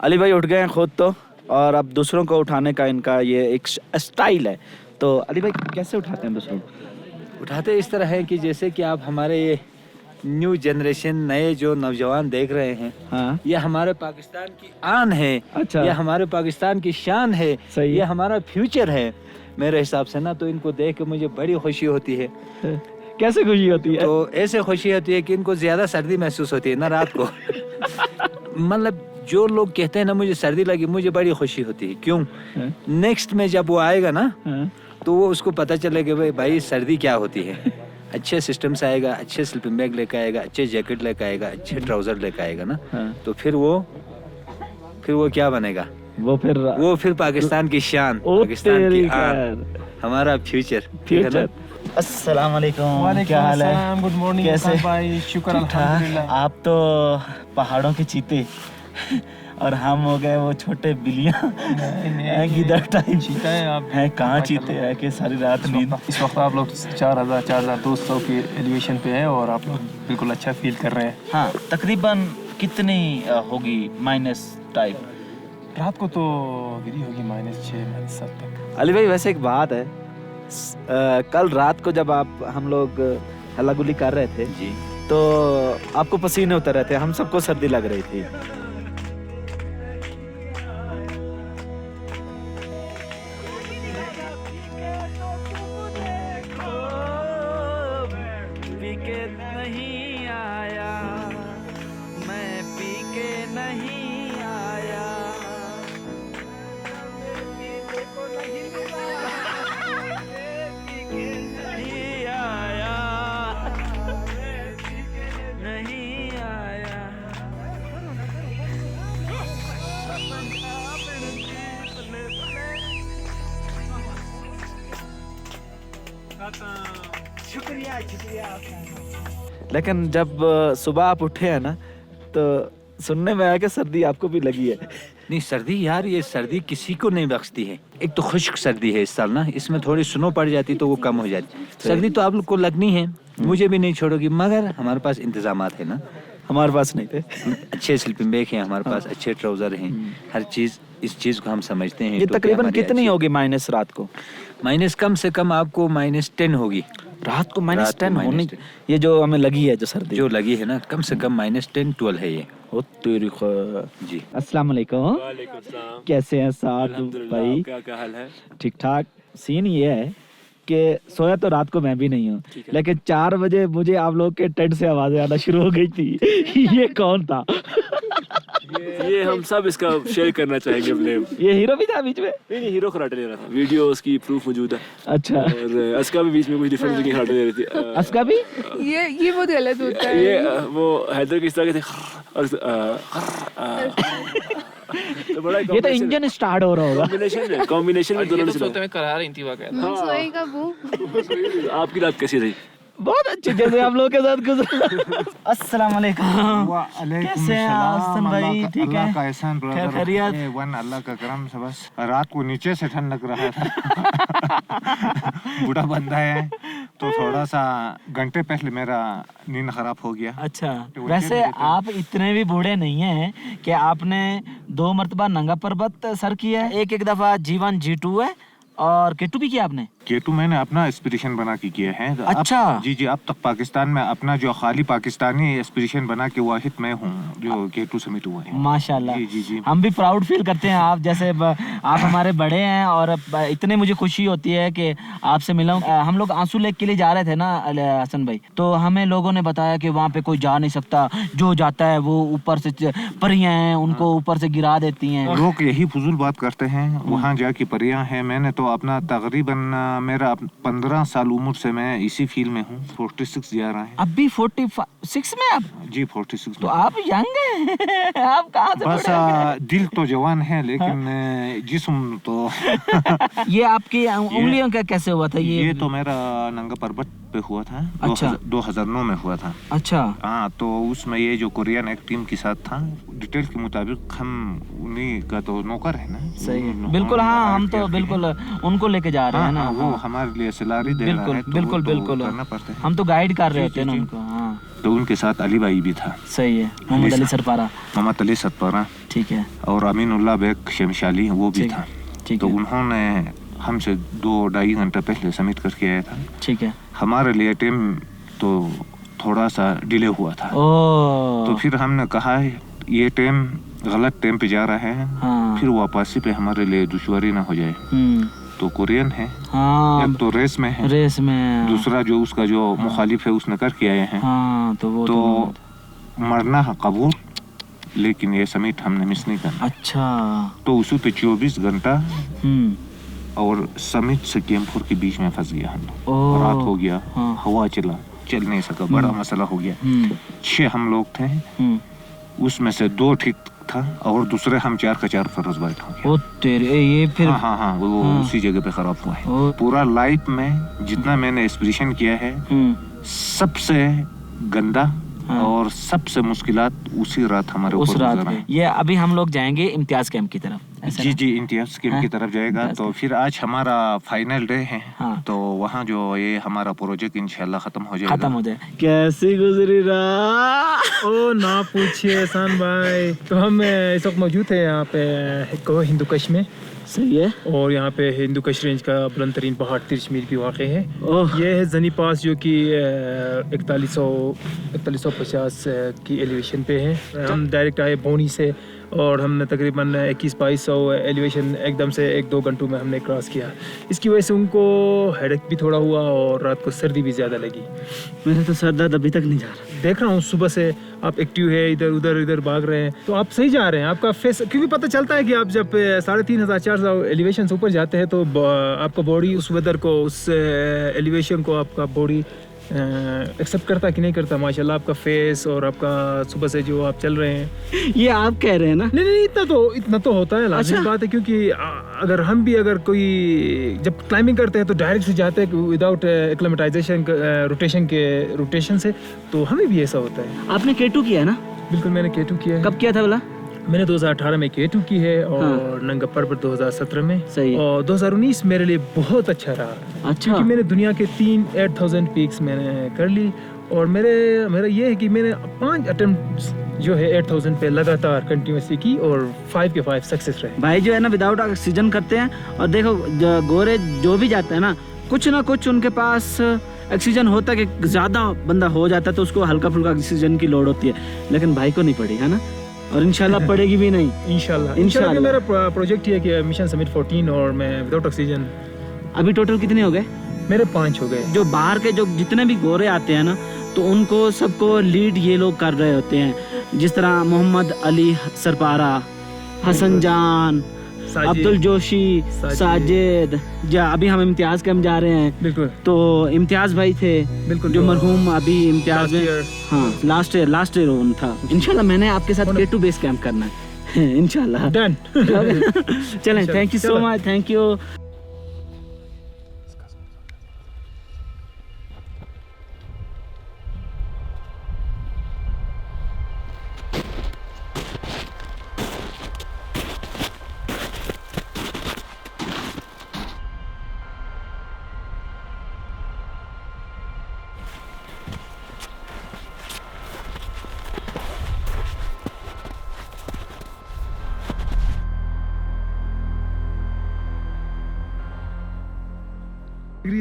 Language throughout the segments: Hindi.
अली भाई उठ गए हैं खुद तो, और अब दूसरों को उठाने का इनका ये एक स्टाइल है। तो अली भाई कैसे उठाते हैं दूसरों को? उठाते इस तरह है कि जैसे कि आप हमारे ये न्यू जनरेशन नए जो नौजवान देख रहे हैं, हाँ, ये हमारे पाकिस्तान की आन है। अच्छा, ये हमारे पाकिस्तान की शान है। सही ये है। हमारा फ्यूचर है मेरे हिसाब से ना। तो इनको देख के मुझे बड़ी खुशी होती है। कैसे खुशी होती है? तो ऐसे खुशी होती है कि इनको ज्यादा सर्दी महसूस होती है ना रात को। मतलब जो लोग कहते हैं ना मुझे सर्दी लगी, मुझे बड़ी खुशी होती है। क्यों? नेक्स्ट में जब वो आएगा ना, तो वो उसको पता चलेगा भाई सर्दी क्या होती है। अच्छे सिस्टम से आएगा, अच्छे स्लीपिंग बैग लेकर आएगा, अच्छे जैकेट लेकर आएगा, अच्छे ट्राउजर लेकर आएगा ना, तो फिर वो क्या बनेगा? वो फिर पाकिस्तान की शान, पाकिस्तान की आन, हमारा फ्यूचर। अस्सलाम वालेकुम, क्या हाल है? गुड मॉर्निंग कैसे भाई? शुक्र अल्हम्दुलिल्लाह। आप तो पहाड़ों के चीते और हम हो गए वो छोटे बिल्लियाँ, गिद्दड़ टाइप। चीता है आप हैं कहाँ चीते हैं कि सारी रात नींद। इस वक्त आप लोग 4200 की एलिवेशन पे है और आप लोग बिल्कुल अच्छा फील कर रहे हैं। हाँ, तकरीबन कितनी होगी माइनस टाइप? रात को तो गिरी होगी -6 -7 तक। अली भाई वैसे एक बात है, कल रात को जब हम लोग हल्ला गुल्ली कर रहे थे जी, तो आपको पसीने उतर रहे थे, हम सबको सर्दी लग रही थी। नहीं आया, मैं पी के नहीं आया, नहीं आया। शुक्रिया। लेकिन जब सुबह आप उठे हैं ना, तो सुनने में आया कि सर्दी आपको भी लगी है। नहीं सर्दी यार, ये सर्दी किसी को नहीं बख्शती है। एक तो खुश्क सर्दी है इस साल ना, इसमें थोड़ी स्नो पड़ जाती तो वो कम हो जाती। सर्दी तो आप लोग को लगनी है, मुझे भी नहीं छोड़ोगी, मगर हमारे पास इंतजामात है ना। हमारे पास नहीं थे। अच्छे स्लीपिंग बैग हैं हमारे पास, अच्छे ट्राउजर हैं, हर चीज, इस चीज को हम समझते हैं। ये तो तकरीबन कितनी होगी माइनस रात को? माइनस कम से कम आपको -10 होगी रात को -10 होने? -10 ये जो हमें लगी है जो सर्दी जो लगी है ना, कम से कम -10-12 है ये। ओ तेरी जी। अस्सलाम वालेकुम। कैसे हैं साथ भाई? क्या हाल है? ठीक ठाक। सीन ये है कि सोया तो रात को मैं भी नहीं हूँ, लेकिन 4 बजे मुझे आप लोग के टेंट से आवाजें आना शुरू हो गई थी। ये कौन था? ये हम सब इसका शेयर करना चाहेंगे ब्लेम। ये हीरो भी था बीच में? नहीं, हीरो कराटे ले रहा था। वीडियो उसकी प्रूफ मौजूद है। अच्छा। और अस्का भी बीच में कुछ डिफरेंट की कराटे ले रही थी। अस्का भी? ये बहुत गलत होता है। ये वो हैदर किस तरह के थे और तो बड़ा ये तो इंजन स्टार्ट हो रहा होगा। कॉम्बिनेशन में दोनों ने सोते में करा रही थी वाकई। सोएगा वो। आपकी रात कैसी रही? बहुत अच्छे जैसे आप लोगों के साथ गुजरा। अस्सलाम वालेकुम। कैसे हैं हसन भाई? ठीक है? का एहसान खैर खैरियत? अल्लाह का करम से बस रात को नीचे से ठंड लग रहा था। बूढ़ा बंदा है तो थोड़ा सा घंटे पहले मेरा नींद खराब हो गया। अच्छा, वैसे आप इतने भी बूढ़े नहीं हैं कि आपने 2 मरतबा नंगा पर्वत सर किया है, एक दफा जीवन G2 है और K2 भी किया आपने? K2 मैंने अपना एक्सपीडिशन बना के किया है। अच्छा। जी, अब तक पाकिस्तान में अपना जो खाली पाकिस्तानी एक्सपीडिशन बना के वाहिद मैं हूँ जो K2 समिट हुआ है। माशाल्लाह। जी। हम भी प्राउड फील करते हैं आप जैसे आप हमारे बड़े हैं और इतने मुझे खुशी होती है कि आपसे मिला हूं। हम लोग आंसू लेक के लिए जा रहे थे ना हसन भाई, तो हमें लोगों ने बताया कि वहाँ पे कोई जा नहीं सकता, जो जाता है वो ऊपर से परियां हैं, उनको ऊपर से गिरा देती हैं। लोग यही फजूल बात करते हैं, वहाँ जाके परियां हैं। मैंने तो अपना तकरीबन मेरा 15 साल उम्र से मैं इसी फील्ड में हूँ। 46 जा रहा है। अब भी 46 में आप? जी 46। तो आप यंग हैं। आप कहाँ से? बस दिल तो जवान है लेकिन जिस्म तो ये आपकी उंगलियों का कैसे हुआ था? ये तो मेरा नंगा पर्वत पे हुआ था। अच्छा। 2009 में हुआ था। अच्छा। हाँ, तो उसमें ये जो कोरियन एक टीम के साथ था, डिटेल के मुताबिक हम उन्हीं का तो नौकर है ना। सही है, बिल्कुल। हाँ, हम तो बिल्कुल उनको लेके जा रहे हैं ना। वो हमारे लिए सैलरी दे रहा है, तो बिल्कुल करना पड़ता है। हम तो गाइड कर रहे होते हैं ना उनको। हाँ, तो उनके साथ अली भाई भी था। सही है, मोहम्मद अली सरपारा। मोहम्मद अली सरपारा। ठीक है, और अमीनुल्लाह बेग शमशाली वो भी ठीक था। ठीक तो है, उन्होंने हमसे 2-2.5 घंटे पहले सबमिट करके आया था। ठीक है। हमारे लिए टाइम तो थोड़ा सा डिले हुआ था। ओ, तो फिर हमने कहा ये टाइम गलत टाइम पे जा रहा है, हाँ, फिर वापसी पे हमारे लिए दुश्वारी ना हो जाए। तो कोरियन है, हाँ, एक तो रेस में है, रेस में, दूसरा जो उसका जो मुखालिफ है उसने करके आए हैं। हाँ, तो वो तो मरना है कबूल, लेकिन ये समिट हमने मिस नहीं करना। अच्छा, तो उसी पे 24 घंटा हम्म, और समिट से केमपुर के बीच में फंस गया हम लोग। ओ, रात हो गया, हाँ, हवा चल नहीं सका, बड़ा मसला हो गया। 6 हम लोग थे, उसमें से 2 ठीक था और दूसरे हम 4 का 4 फरोज बैठ हो गया। ओ तेरे, ये फिर, हाँ, वो हाँ। उसी जगह पे खराब हुआ है। ओ, पूरा लाइफ में जितना मैंने एक्सपीरियंस किया है, सबसे गंदा हाँ। और सबसे मुश्किलात उसी रात हमारे उस ऊपर रात गुजरा पे। है। ये अभी हम लोग जाएंगे इम्तियाज कैंप की तरफ, ऐसा जी ना? जी, इम्तियाज स्कीम हाँ? की तरफ जाएगा। इम्तियाज तो कैंप। फिर आज हमारा फाइनल डे है। हाँ। तो वहाँ जो ये हमारा प्रोजेक्ट इंशाल्लाह खत्म हो जाएगा। खत्म हो जाए। कैसी गुजरी रात? ओ ना पूछिए एहसान भाई। तो हम इस वक्त मौजूद है यहाँ पे हिंदू कश में, सही है। और यहाँ पे हिंदू कश रेंज का बुलंद तरीन पहाड़ 30 मील की वाक़ है। ओह, ये है जनी पास, जो कि 4150 की एलिवेशन पे है। हम डायरेक्ट आए बोनी से, और हमने तकरीबन 21-2200 एलिवेशन एकदम से 1-2 घंटों में हमने क्रॉस किया। इसकी वजह से उनको हेडेक भी थोड़ा हुआ और रात को सर्दी भी ज़्यादा लगी। मेरा तो सर दर्द अभी तक नहीं जा रहा। देख रहा हूँ सुबह से आप एक्टिव है, इधर भाग रहे हैं, तो आप सही जा रहे हैं। आपका फेस, क्योंकि पता चलता है कि आप जब 3500-4000 एलिवेशन से ऊपर जाते हैं तो आपका बॉडी उस वेदर को, उस एलिवेशन को आपका बॉडी एक्सेप्ट करता कि नहीं करता। माशाल्लाह आपका फेस और आपका सुबह से जो आप चल रहे हैं। ये आप कह रहे हैं ना? नहीं, इतना तो होता है, लाज़िमी अच्छा। बात है। क्योंकि अगर हम भी अगर कोई जब क्लाइंबिंग करते हैं तो डायरेक्ट से जाते हैं विदाउट एक्लेमेटाइजेशन, रोटेशन से, तो हमें भी ऐसा होता है। आपने K2 किया है ना? बिल्कुल, मैंने K2 किया है। कब किया था बोला? मैंने 2018 में K2 की है, और हाँ। नंगा पर्वत 2017 में। सही है। और 2019 मेरे लिए बहुत अच्छा रहा, अच्छा। क्योंकि मैंने दुनिया के 8000 पीक्स मैंने कर ली। और मेरा ये है कि मैंने 5 अटेम्प्ट जो है 8000 पे लगातार कंटिन्यूसली की, और 5 के 5 सक्सेस रहे। भाई जो है ना विदाउट ऑक्सीजन करते हैं, और देखो गोरे जो भी जाते हैं ना, कुछ ना कुछ उनके पास ऑक्सीजन होता है कि ज़्यादा बंदा हो जाता है तो उसको हल्का फुल्का ऑक्सीजन की लोड होती है, लेकिन भाई को नहीं पड़ी है ना, और इंशाल्लाह पड़ेगी भी नहीं। इंशाल्लाह कि मेरा प्रोजेक्ट ये है कि मिशन समिट 14, और मैं विदाउट ऑक्सीजन। अभी टोटल कितने हो गए? मेरे 5 हो गए। जो बाहर के जो जितने भी गोरे आते हैं ना, तो उनको सबको लीड ये लोग कर रहे होते हैं, जिस तरह मोहम्मद अली सरपारा, हसन जान, अब्दुल जोशी, साजिद। अभी हम इम्तियाज कैंप जा रहे हैं, बिल्कुल। तो इम्तियाज भाई थे, बिल्कुल, जो मरहूम अभी इम्तियाज में, हाँ, लास्ट ईयर उन था। इंशाल्लाह मैंने आपके साथ K2 बेस कैंप करना है। इंशाल्लाह डन। चलें, thank you so much, thank you.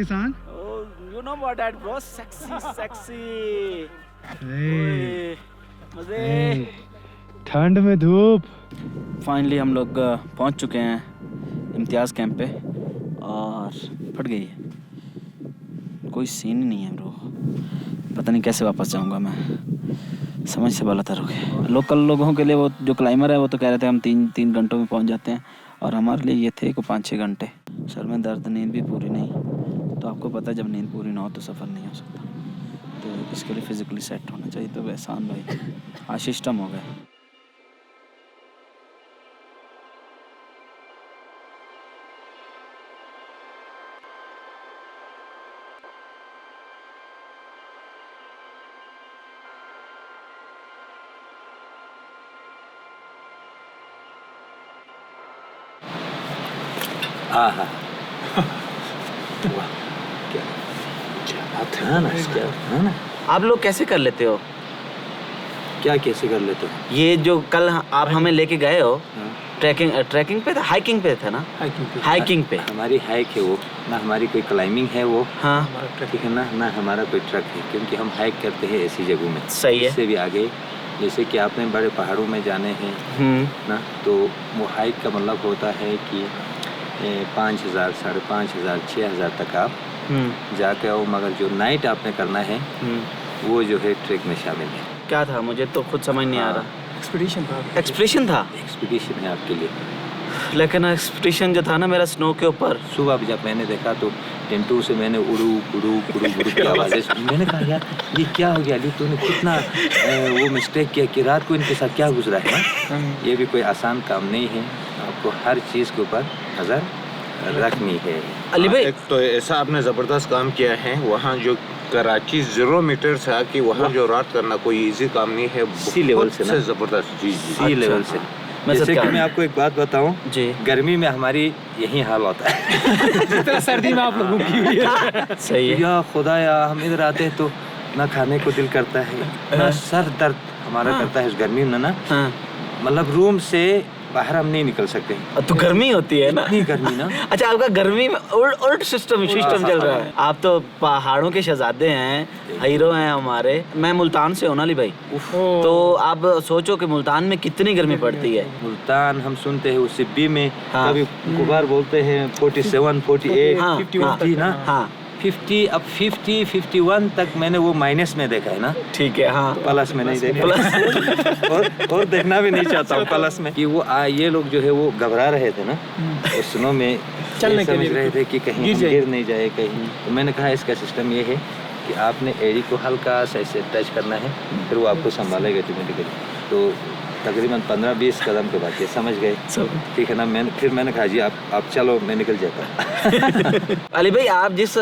Oh, you know about that, bro? Sexy. मजे। ठंड में धूप। फाइनली हम लोग पहुंच चुके हैं इम्तियाज कैंप पे, और फट गई है, कोई सीन ही नहीं है ब्रो। पता नहीं कैसे वापस जाऊंगा मैं, समझ से बाला तर हो गया। लोकल लोगों के लिए, वो जो क्लाइमर है वो तो कह रहे थे हम 3 घंटों में पहुंच जाते हैं, और हमारे लिए ये थे को 5-6 घंटे। सर में दर्द, नींद भी पूरी नहीं, तो आपको पता है जब नींद पूरी ना हो तो सफ़र नहीं हो सकता। तो इसके लिए फिज़िकली सेट होना चाहिए। तो एहसान भाई आज सिस्टम हो गए। आप लोग कैसे कर लेते हो? क्या कैसे कर लेते हो? ये जो कल आप हमें लेके गए हो ट्रैकिंग पे था, हाइकिंग पे था ना? हाइकिंग पे हमारी हाइक है वो, ना हमारी कोई क्लाइंबिंग है वो, हाँ ठीक है ना, ना हमारा कोई ट्रक है, क्योंकि हम हाइक करते हैं ऐसी जगहों में। सही है। इससे भी आगे जैसे कि आपने बड़े पहाड़ों में जाने हैं ना, तो वो हाइक का मतलब होता है कि 5,000, 5,500, 6,000 तक आप जाके आओ, मगर जो नाइट आपने करना है वो जो है ट्रैक में शामिल है। क्या था, मुझे तो खुद समझ नहीं आ रहा। एक्सपीडिशन था। एक्सप्रेशन था, एक्सपीडिशन है आपके लिए। लेकिन एक्सप्रेशन जो था ना मेरा स्नो के ऊपर, सुबह जब मैंने देखा तो टेंटू से मैंने उड़ू उड़ू उड़ू उड़ू की आवाज़ें सुनी। मैंने कहा यार ये क्या हो गया अली, तूने कितना वो मिस्टेक किया कि रात को इनके साथ क्या गुजरा है ना? ये भी कोई आसान काम नहीं है, आपको हर चीज़ के ऊपर नज़र रखनी है। अली भाई एक तो ऐसा आपने ज़बरदस्त काम किया है। वहाँ जो कराची 0 मीटर था कि वहाँ जो रात करना कोई इजी काम नहीं है। सी लेवल से ना? ज़बरदस्त, जी जी। सी लेवल से। जैसे कि मैं आपको एक बात बताऊं, जी गर्मी में हमारी यही हाल होता है जितना सर्दी में आप लोगों की हुई है। सही है। या खुदाया, हम इधर आते हैं तो ना खाने को दिल करता है, ना सर दर्द हमारा करता है इस गर्मी में ना, हाँ। मतलब रूम से बाहर हम नहीं निकल सकते, तो गर्मी होती है ना? इतनी गर्मी ना। अच्छा, आपका गर्मी में उल्ट सिस्टम चल रहा है। आप तो पहाड़ों के शहजादे हैं, हीरो हैं हमारे। मैं मुल्तान से हूँ ना अली भाई, तो आप सोचो कि मुल्तान में कितनी गर्मी पड़ती है। मुल्तान हम सुनते हैं उस सिब्बी में, हाँ। कभी गुबार बोलते हैं 47, 48, हाँ, 50 ना, हाँ 50, अब 50, 51 तक मैंने वो माइनस में देखा है ना, ठीक है, हाँ प्लस में नहीं देखा और देखना भी नहीं चाहता हूँ प्लस में, कि वो ये लोग जो है वो घबरा रहे थे ना उस स्नो में, चलने के समझ लिए रहे थे कि कहीं हम गिर नहीं जाए कहीं। तो मैंने कहा इसका सिस्टम ये है कि आपने एड़ी को हल्का सा ऐसे टच करना है, फिर वो आपको संभालेगा ऑटोमेटिकली। तो तकरीबन 15-20 कदम के बाद ये समझ गए, ठीक है ना। मैंने कहा जी आप चलो, मैं निकल जाता। अली भाई, आप जिस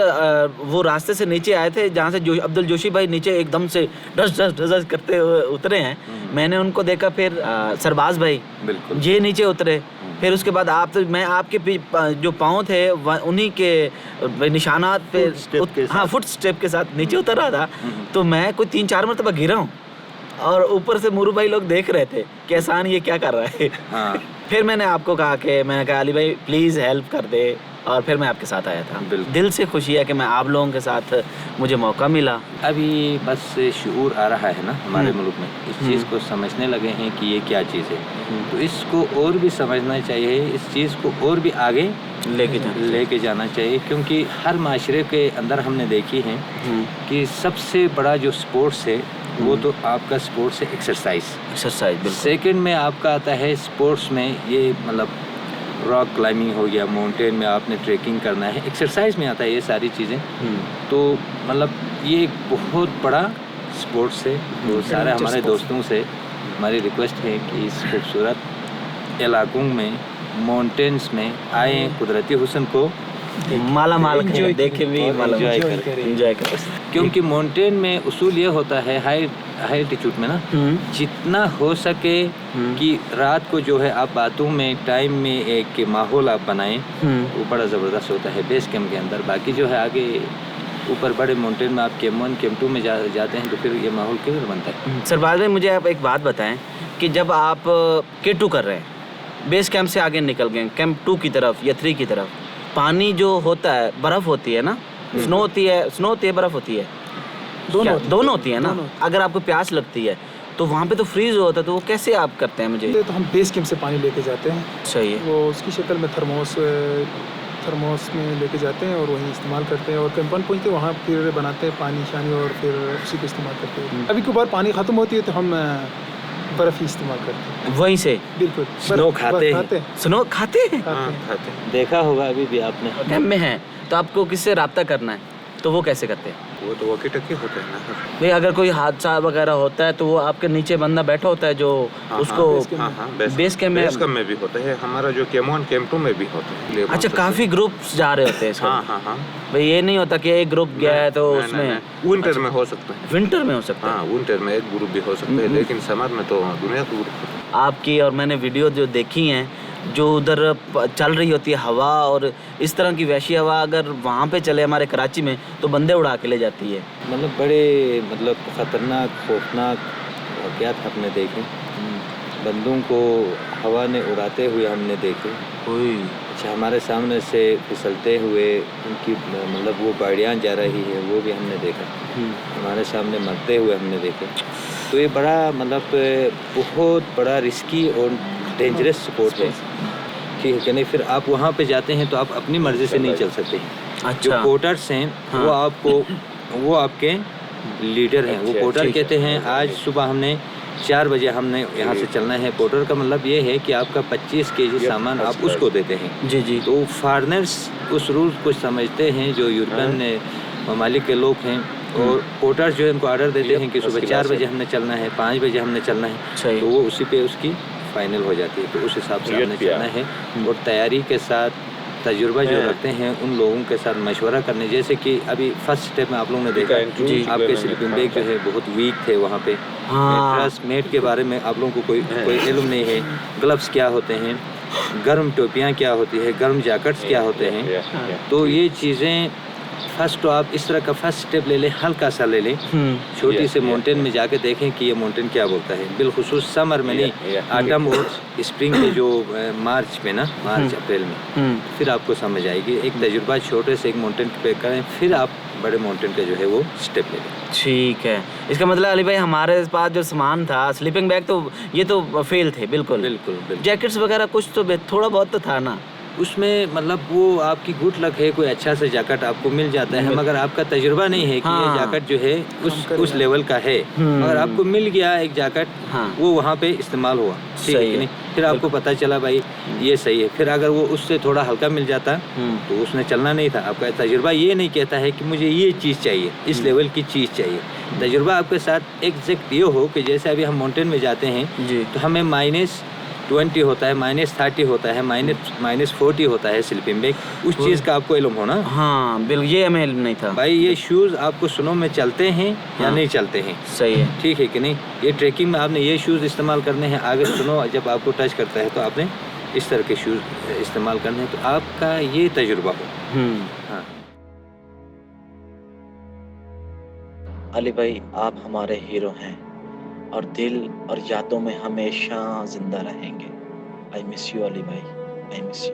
वो रास्ते से नीचे आए थे जहाँ से अब्दुल जोशी भाई नीचे एकदम से डस डस डस डस करते हुए उतरे हैं, मैंने उनको देखा। फिर सरबाज भाई बिल्कुल ये नीचे उतरे, फिर उसके बाद आप, तो मैं आपके जो पाँव थे उन्हीं के निशानात पे, हाँ फुट स्टेप के साथ नीचे उतर रहा था। तो मैं कोई 3-4 मरतबा गिरा हूँ, और ऊपर से मुरू भाई लोग देख रहे थे कि एहसान ये क्या कर रहा है। हाँ। फिर मैंने आपको कहा कि मैंने कहा अली भाई प्लीज़ हेल्प कर दे, और फिर मैं आपके साथ आया था। दिल से खुशी है कि मैं आप लोगों के साथ मुझे मौका मिला। अभी बस शऊर आ रहा है ना हमारे मुल्क में, इस चीज़ को समझने लगे हैं कि ये क्या चीज़ है, तो इसको और भी समझना चाहिए, इस चीज़ को और भी आगे लेके जाना चाहिए, क्योंकि हर माशरे के अंदर हमने देखी है कि सबसे बड़ा जो स्पोर्ट्स है वो तो आपका स्पोर्ट्स है एक्सरसाइज। सेकंड में आपका आता है स्पोर्ट्स में ये मतलब रॉक क्लाइंबिंग हो गया, माउंटेन में आपने ट्रैकिंग करना है, एक्सरसाइज में आता है ये सारी चीज़ें। तो मतलब ये एक बहुत बड़ा स्पोर्ट्स है। तो सारे हमारे दोस्तों से हमारी रिक्वेस्ट है कि इस खूबसूरत इलाकों में माउंटेन्स में आए, कुदरती हुस्न को माला माल देखे भी एंजॉय करें, क्योंकि माउंटेन में उसूल ये होता है हाई एल्टीट्यूड में ना, जितना हो सके कि रात को जो है आप बातों में टाइम में एक माहौल आप बनाएं, वो बड़ा ज़बरदस्त होता है बेस कैंप के अंदर। बाकी जो है आगे ऊपर बड़े माउंटेन में आप कैंप 1 कैंप 2 में जाते हैं तो फिर ये माहौल किधर बनता है। सरबाज भाई, मुझे आप एक बात बताएं कि जब आप K2 कर रहे हैं, बेस कैंप से आगे निकल गए कैंप 2 की तरफ या 3 की तरफ, पानी जो होता है बर्फ़ होती है ना, स्नो होती है बर्फ़ होती है, दोनों होती है ना। अगर आपको प्यास लगती है तो वहाँ पे तो फ्रीज होता है, तो वो कैसे आप करते हैं? मुझे तो हम बेस कैंप से पानी लेके जाते हैं। सही है। वो उसकी शक्ल में थर्मोस में लेके जाते हैं और वहीं इस्तेमाल करते हैं, और कैंप 1 पहुँचते वहाँ फिर बनाते हैं पानी शानी और फिर उसी को इस्तेमाल करते हैं। कभी कभार पानी ख़त्म होती है तो हम बर्फ़ ही इस्तेमाल करते हैं वहीं से। बिल्कुल। स्नो खाते हैं। देखा होगा अभी भी आपने। कैंप में है तो आपको किससे रब्ता करना है, तो वो कैसे करते हैं? वो तो वॉकी टकी होते हैं ना भाई, अगर कोई हादसा वगैरह होता है तो वो आपके नीचे बंदा बैठा होता है जो उसको बेस कैंप में भी होता है, हमारा जो कैंप 1 कैंप 2 में भी होता है। अच्छा, काफी ग्रुप्स जा रहे होते हैं इसमें? हाँ। भाई ये नहीं होता कि एक ग्रुप गया है तो उसमें विंटर में हो सकता है। विंटर में हो सकता है? हाँ, विंटर में एक ग्रुप भी हो सकता है, लेकिन समर में तो दुनिया का ग्रुप। आपकी और मैंने वीडियो जो देखी हैं, जो उधर चल रही होती है हवा, और इस तरह की वैसी हवा अगर वहाँ पे चले हमारे कराची में तो बंदे उड़ा के ले जाती है। मतलब बड़े ख़तरनाक खौफनाक वाक़यात हमने देखे, बंदूकों को हवा ने उड़ाते हुए हमने देखे। अच्छा, हमारे सामने से फिसलते हुए उनकी मतलब वो गाड़ियाँ जा रही है वो भी हमने देखा, हमारे सामने मरते हुए हमने देखे। तो ये बड़ा मतलब बहुत बड़ा रिस्की और डेंजरस स्पोर्ट है कि नहीं। फिर आप वहाँ पे जाते हैं तो आप अपनी मर्ज़ी से नहीं चल सकते। जो पोर्टर्स हैं वो आपके लीडर हैं। वो पोर्टर कहते हैं आज सुबह हमने 4 बजे हमने यहाँ से चलना है। पोर्टर का मतलब ये है कि आपका 25 केजी सामान आप उसको देते हैं। जी। तो फॉरेनर्स उस रूल को समझते हैं जो यूरोपियन ममालिक के लोग हैं, और पोर्टर जो है उनको ऑर्डर देते हैं कि सुबह 4 बजे हमने चलना है, 5 बजे हमने चलना है, तो वो उसी पे उसकी फाइनल हो जाती है। तो उस हिसाब से हमने चलना है और तैयारी के साथ तजुर्बा जो रखते हैं उन लोगों के साथ मशवरा करने। जैसे कि अभी फर्स्ट स्टेप में आप लोगों ने देखा आपके स्लीपिंग बैग जो है बहुत वीक थे वहाँ पे। मैट्रेस मेट के बारे में आप लोगों को कोई इल्म नहीं है। ग्लव्स क्या होते हैं, गर्म टोपियाँ क्या होती है, गर्म जैकेट्स क्या होते हैं। तो ये चीज़ें फर्स्ट तो आप इस तरह का फर्स्ट स्टेप ले लें, हल्का सा ले लें, छोटी से माउंटेन में जाके देखें कि ये माउंटेन क्या बोलता है। बिलखुसूस समर में नहीं, ऑटम और स्प्रिंग के जो मार्च में ना, मार्च अप्रैल में फिर आपको समझ आएगी। एक तजुर्बा छोटे से एक माउंटेन पे करें, फिर आप बड़े माउंटेन का जो है वो स्टेप ले लें। ठीक है, इसका मतलब अली भाई हमारे पास जो सामान था, स्लीपिंग बैग तो ये तो फेल थे बिल्कुल। जैकेट्स वगैरह कुछ तो थोड़ा बहुत तो था ना उसमें, मतलब वो आपकी गुड लक है, कोई अच्छा सा जैकेट आपको मिल जाता है, मगर आपका तजुर्बा नहीं है कि ये जैकेट जो है उस लेवल का है। मगर आपको मिल गया एक जैकेट, वो वहाँ पे इस्तेमाल हुआ, ठीक है कि नहीं। फिर आपको पता चला भाई ये सही है। फिर अगर वो उससे थोड़ा हल्का मिल जाता तो उसने चलना नहीं था। आपका तजुर्बा ये नहीं कहता है कि मुझे ये चीज़ चाहिए, इस लेवल की चीज़ चाहिए। तजुर्बा आपके साथ एग्जैक्ट ये हो कि जैसे अभी हम माउंटेन में जाते हैं तो हमें -20 होता है, -30 होता है, -40 होता है स्लीपिंग बैग, उस चीज़ का आपको इल्म होना। हाँ बिल्कुल, ये हमें इल्म नहीं था भाई। ये शूज़ आपको स्नो में चलते हैं या नहीं चलते हैं, सही है, ठीक है कि नहीं। ये ट्रैकिंग में आपने ये शूज़ इस्तेमाल करने हैं। आगे स्नो जब आपको टच करता है तो आपने इस तरह के शूज़ इस्तेमाल करने हैं, तो आपका ये तजुर्बा हो। हाँ अली भाई आप हमारे हीरो हैं और दिल और यादों में हमेशा जिंदा रहेंगे। आई मिस यू अली भाई, आई मिस यू।